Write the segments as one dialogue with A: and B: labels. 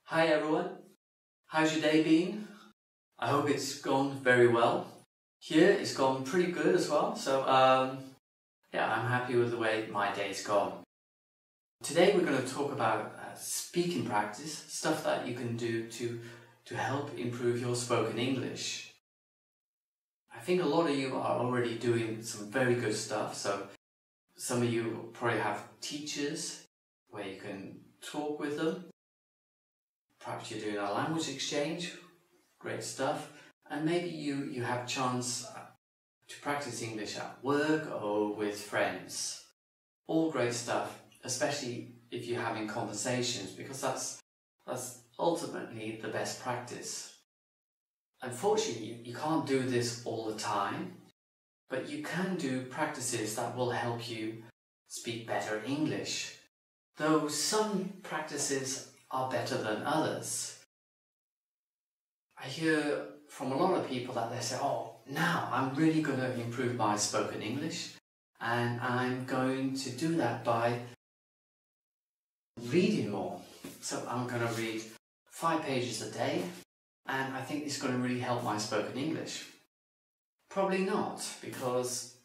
A: Hi everyone, how's your day been? I hope it's gone very well. Here it's gone pretty good as well, so yeah, I'm happy with the way my day's gone. Today we're going to talk about speaking practice, stuff that you can do to help improve your spoken English. I think a lot of you are already doing some very good stuff, so some of you probably have teachers where you can talk with them. Perhaps you're doing a language exchange, great stuff, and maybe you have a chance to practice English at work or with friends. All great stuff, especially if you're having conversations, because that's ultimately the best practice. Unfortunately, you can't do this all the time, but you can do practices that will help you speak better English, though some practices are better than others. I hear from a lot of people that they say, oh, now I'm really going to improve my spoken English, and I'm going to do that by reading more. So I'm going to read 5 pages a day, and I think it's going to really help my spoken English. Probably not, because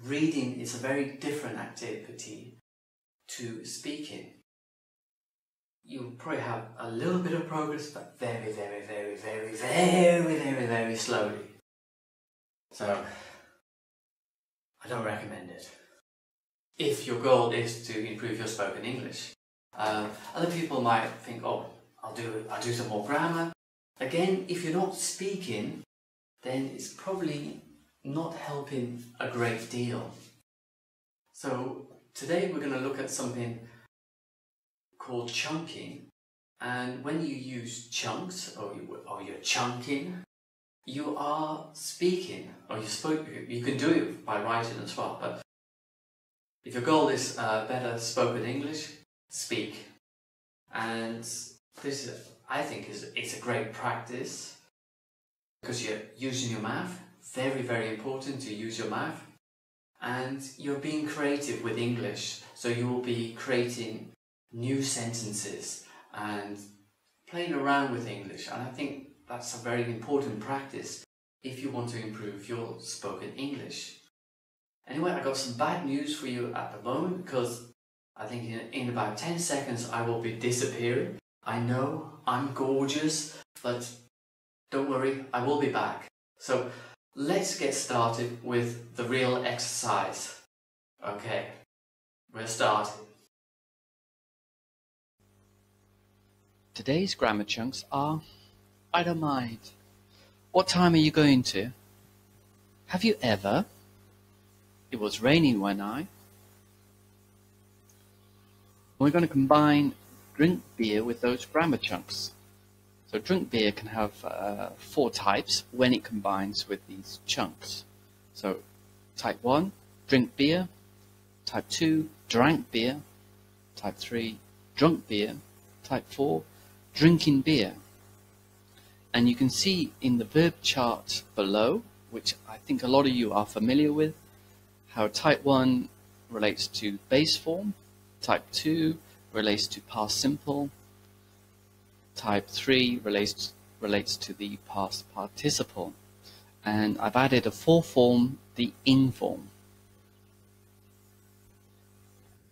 A: reading is a very different activity to speaking. You'll probably have a little bit of progress, but very slowly. So, I don't recommend it. If your goal is to improve your spoken English. Other people might think, oh, I'll do some more grammar. Again, if you're not speaking, then it's probably not helping a great deal. So, today we're going to look at something called chunking, and when you use chunks or you're chunking, you are speaking, or you can do it by writing as well, but if your goal is better spoken English, speak. And this I think it's a great practice because you're using your mouth. Very important to use your mouth, and you're being creative with English, so you will be creating new sentences and playing around with English, and I think that's a very important practice if you want to improve your spoken English. Anyway, I got some bad news for you at the moment, because I think in about 10 seconds I will be disappearing. I know I'm gorgeous, but don't worry, I will be back. So let's get started with the real exercise. Okay, we're starting.
B: Today's grammar chunks are, I don't mind. What time are you going to? Have you ever? It was raining when I. We're going to combine drink beer with those grammar chunks. So drink beer can have 4 types when it combines with these chunks. So type 1, drink beer. Type 2, drank beer. Type 3, drunk beer. Type 4, drinking beer. And you can see in the verb chart below, which I think a lot of you are familiar with, how type 1 relates to base form, type 2 relates to past simple, type 3 relates to the past participle, and I've added a 4th form, the in form.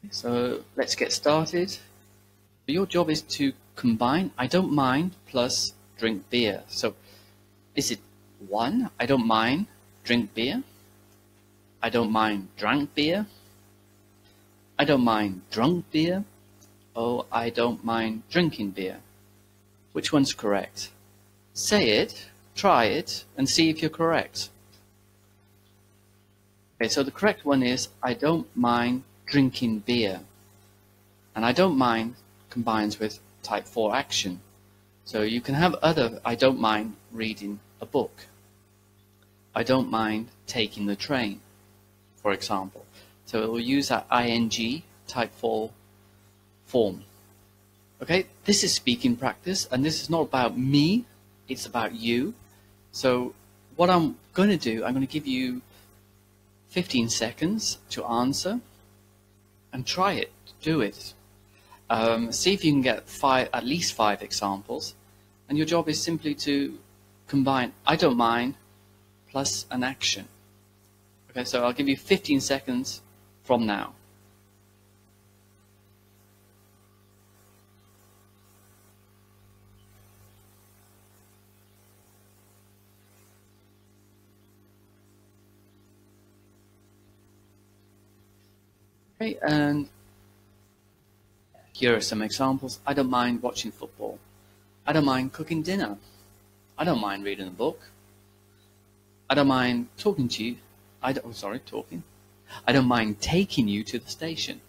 B: So let's get started. Your job is to combine I don't mind plus drink beer. So is it 1, I don't mind drink beer? I don't mind drank beer? I don't mind drunk beer? Or I don't mind drinking beer? Which one's correct? Say it, try it, and see if you're correct. Okay, so the correct one is I don't mind drinking beer. And I don't mind combines with type 4 action. So you can have other, I don't mind reading a book. I don't mind taking the train, for example. So it will use that ing type 4 form. Okay, this is speaking practice, and this is not about me, it's about you. So what I'm going to do, I'm going to give you 15 seconds to answer and try it, do it. See if you can get at least five examples, and your job is simply to combine "I don't mind" plus an action. Okay, so I'll give you 15 seconds from now. Okay, and here are some examples. I don't mind watching football. I don't mind cooking dinner. I don't mind reading a book. I don't mind talking to you. Talking. I don't mind taking you to the station.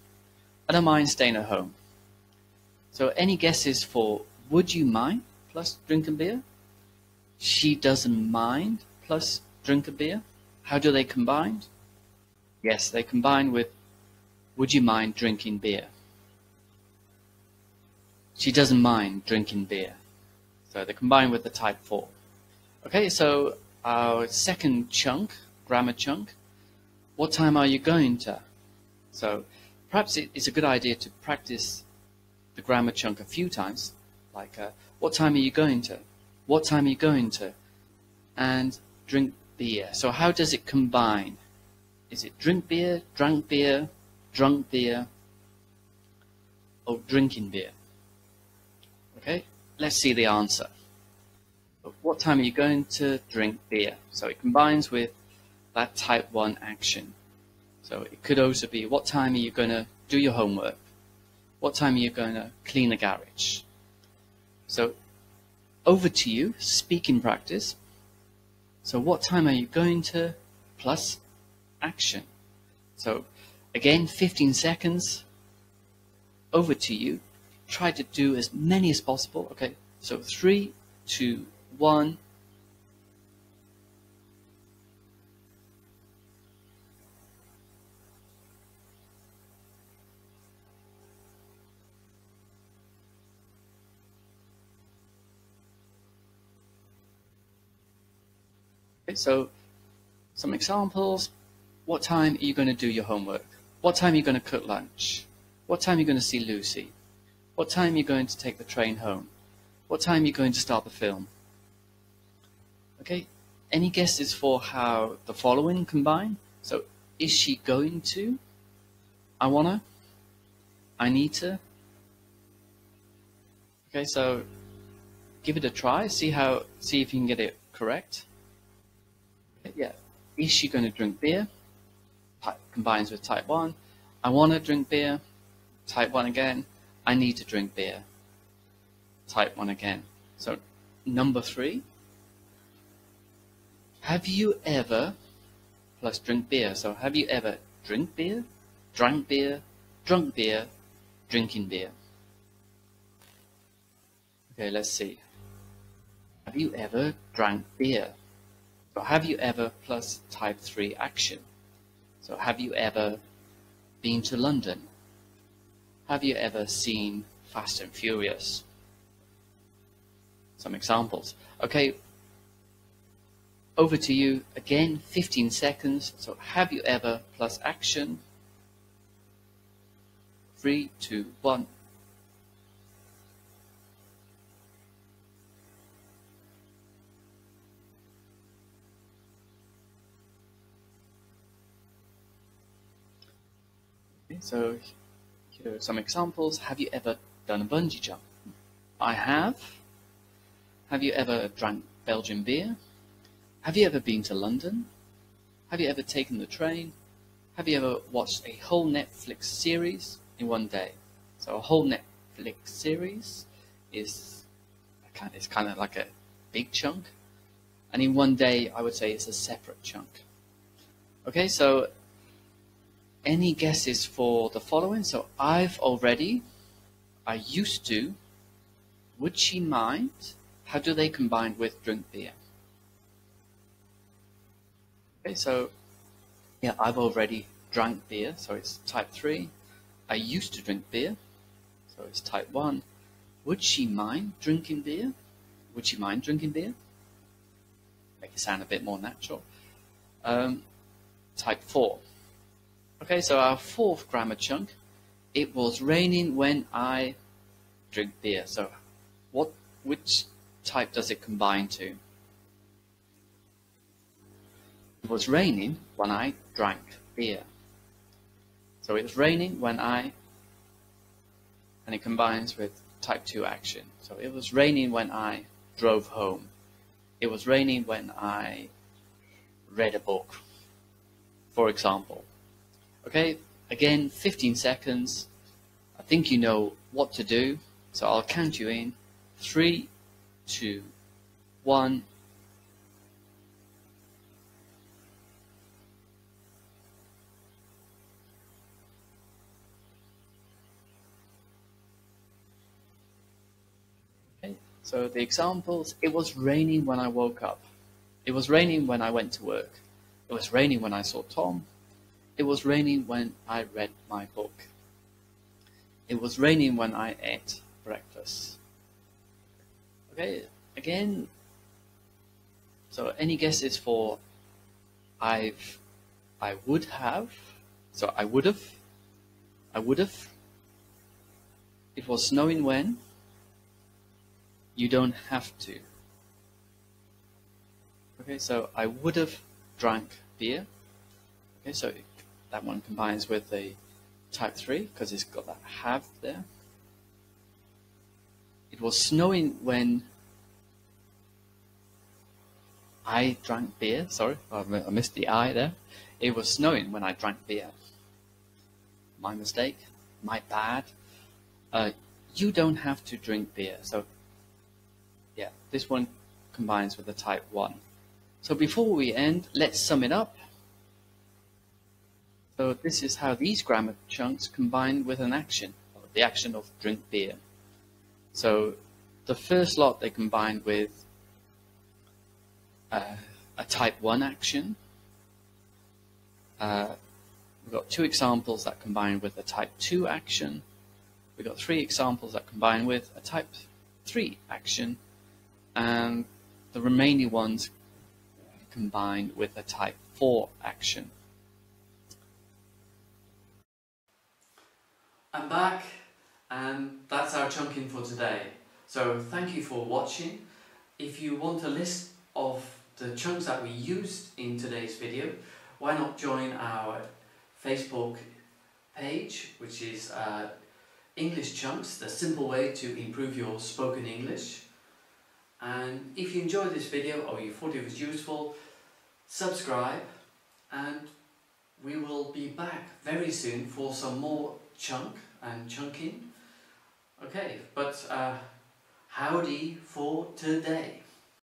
B: I don't mind staying at home. So any guesses for would you mind plus drink a beer? She doesn't mind plus drink a beer. How do they combine? Yes, they combine with would you mind drinking beer? She doesn't mind drinking beer. So they combine with the type 4. Okay, so our second chunk, grammar chunk, what time are you going to? So perhaps it's a good idea to practice the grammar chunk a few times, like what time are you going to? What time are you going to? And drink beer. So how does it combine? Is it drink beer, drank beer, drunk beer, or drinking beer? Okay, let's see the answer. What time are you going to drink beer? So it combines with that type 1 action. So it could also be, what time are you going to do your homework? What time are you going to clean the garage? So over to you, speaking practice. So what time are you going to plus action? So again, 15 seconds, over to you. Try to do as many as possible. Okay, so 3, 2, 1. Okay, so some examples. What time are you going to do your homework? What time are you going to cook lunch? What time are you going to see Lucy? What time are you going to take the train home? What time are you going to start the film? Okay, any guesses for how the following combine? So, is she going to? I wanna? I need to? Okay, so give it a try. See if you can get it correct. Okay, yeah. Is she going to drink beer? Combines with type 1. I want to drink beer. Type 1 again. I need to drink beer. Type 1 again. So number 3. Have you ever plus drink beer? So have you ever drink beer, drank beer, drunk beer, drinking beer? Okay, let's see. Have you ever drank beer? So have you ever plus type 3 action. So have you ever been to London? Have you ever seen Fast and Furious? Some examples. Okay, over to you again, 15 seconds. So have you ever plus action. 3, 2, 1. Okay, so here are some examples. Have you ever done a bungee jump? I have. Have you ever drank Belgian beer? Have you ever been to London? Have you ever taken the train? Have you ever watched a whole Netflix series in one day? So a whole Netflix series is kind of like a big chunk. And in one day, I would say it's a separate chunk. Okay, so any guesses for the following? So I've already, I used to, would she mind? How do they combine with drink beer? Okay, so yeah, I've already drank beer, so it's type 3. I used to drink beer, so it's type 1. Would she mind drinking beer? Would she mind drinking beer? Make it sound a bit more natural. Type 4. Okay, so our fourth grammar chunk it was raining when I drink beer. So which type does it combine to? It was raining when I drank beer. So it was raining when and it combines with type 2 action. So it was raining when I drove home. It was raining when I read a book, for example. Okay, again, 15 seconds. I think you know what to do, so I'll count you in. 3, 2, 1. Okay, so the examples: it was raining when I woke up. It was raining when I went to work. It was raining when I saw Tom. It was raining when I read my book. It was raining when I ate breakfast. Okay, again, so any guesses for I would have? So I would have. It was snowing when? You don't have to. Okay, so I would have drank beer. Okay, so that one combines with the type 3 because it's got that have there. It was snowing when I drank beer. Sorry, I missed the I there. It was snowing when I drank beer. My mistake. My bad. You don't have to drink beer. So, yeah, this one combines with the type 1. So before we end, let's sum it up. So this is how these grammar chunks combine with an action, the action of drink beer. So the first lot they combined with a type 1 action. We've got 2 examples that combine with a type 2 action. We've got 3 examples that combine with a type 3 action. And the remaining ones combine with a type 4 action.
A: I'm back, and that's our chunking for today. So thank you for watching. If you want a list of the chunks that we used in today's video, why not join our Facebook page, which is English Chunks, the simple way to improve your spoken English. And if you enjoyed this video or you thought it was useful, subscribe, and we will be back very soon for some more chunk and chunking. Okay, but howdy for today.